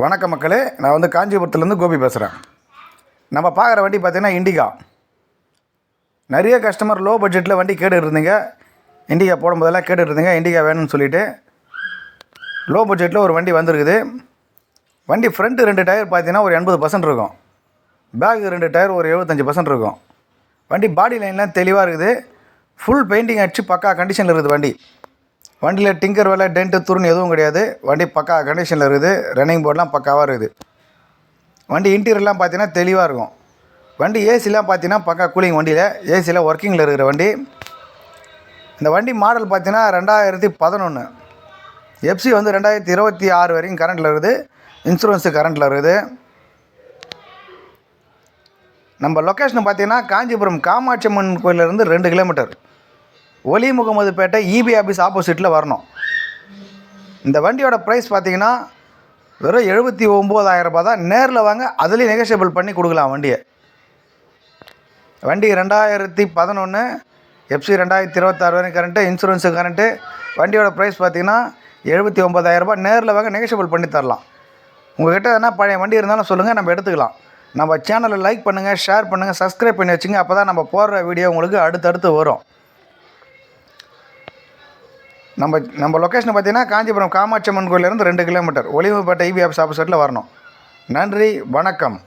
வணக்கம் மக்களே, நான் காஞ்சிபுரத்துலேருந்து கோபி பேசுகிறேன். நம்ம பார்க்குற வண்டி பார்த்திங்கன்னா இண்டிகா. நிறைய கஸ்டமர் லோ பட்ஜெட்டில் வண்டி கேட்டுட்டு இருந்தீங்க. இண்டிகா போடும்போதெல்லாம் கேட்டுட்டு இருந்தீங்க இண்டிகா வேணும்னு சொல்லிவிட்டு. லோ பட்ஜெட்டில் ஒரு வண்டி வந்திருக்குது. வண்டி ஃப்ரண்ட்டு 2 டயர் பார்த்திங்கன்னா ஒரு 80% இருக்கும். பேக்கு 2 டயர் ஒரு 75% இருக்கும். வண்டி பாடி லைன்லாம் தெளிவாக இருக்குது. ஃபுல் பெயிண்டிங் அடிச்சு பக்கா கண்டிஷனில் இருக்குது வண்டி. வண்டியில் டிங்கர் வேலை டென்ட்டு துருன்னு எதுவும் கிடையாது. வண்டி பக்கா கண்டிஷனில் இருக்குது. ரன்னிங் போர்டெலாம் பக்காவாக இருக்குது. வண்டி இன்டீரியர்லாம் பார்த்தீங்கன்னா தெளிவாக இருக்கும். வண்டி ஏசிலாம் பார்த்தீங்கன்னா பக்கா கூலிங். வண்டியில் ஏசியில் ஒர்க்கிங்கில் இருக்கிற வண்டி. இந்த வண்டி மாடல் பார்த்தீங்கன்னா 2011. எஃப்சி 2026 வரைக்கும் கரண்ட்டில் இருக்குது. இன்சூரன்ஸு கரண்ட்டில் இருக்குது. நம்ம லொக்கேஷன் பார்த்தீங்கன்னா காஞ்சிபுரம் காமாட்சி அம்மன் கோயிலேருந்து 2 கிலோமீட்டர். ஒலி முகமதுப்பேட்டை இபி ஆஃபீஸ் ஆப்போசிட்டில் வரணும். இந்த வண்டியோட ப்ரைஸ் பார்த்தீங்கன்னா வெறும் 79,000 ரூபா தான். நேரில் வாங்க, அதுலேயும் நெகோஷியபிள் பண்ணி கொடுக்கலாம் வண்டியை. வண்டி 2011, எஃப்சி 2026 வரைக்கும் கரண்ட்டு, இன்சூரன்ஸு கரண்ட்டு. வண்டியோட ப்ரைஸ் பார்த்தீங்கன்னா 79,000 ரூபா. நேரில் வாங்க, நெகோஷியபிள் பண்ணி தரலாம். உங்கள்கிட்ட எதனா பழைய வண்டி இருந்தாலும் சொல்லுங்கள், நம்ம எடுத்துக்கலாம். நம்ம சேனலை லைக் பண்ணுங்கள், ஷேர் பண்ணுங்கள், சப்ஸ்கிரைப் பண்ணி வச்சுங்க. அப்போ தான் நம்ம போடுற வீடியோ உங்களுக்கு அடுத்தடுத்து வரும். நம்ம லொக்கேஷனை பார்த்தீங்கன்னா காஞ்சிபுரம் காமாட்சி அம்மன் கோயிலேருந்து 2 கிலோமீட்டர். ஒலிமுகப்பேட்டை இபி ஆஃபீஸ் ஆப்போசிட்டில் வரணும். நன்றி, வணக்கம்.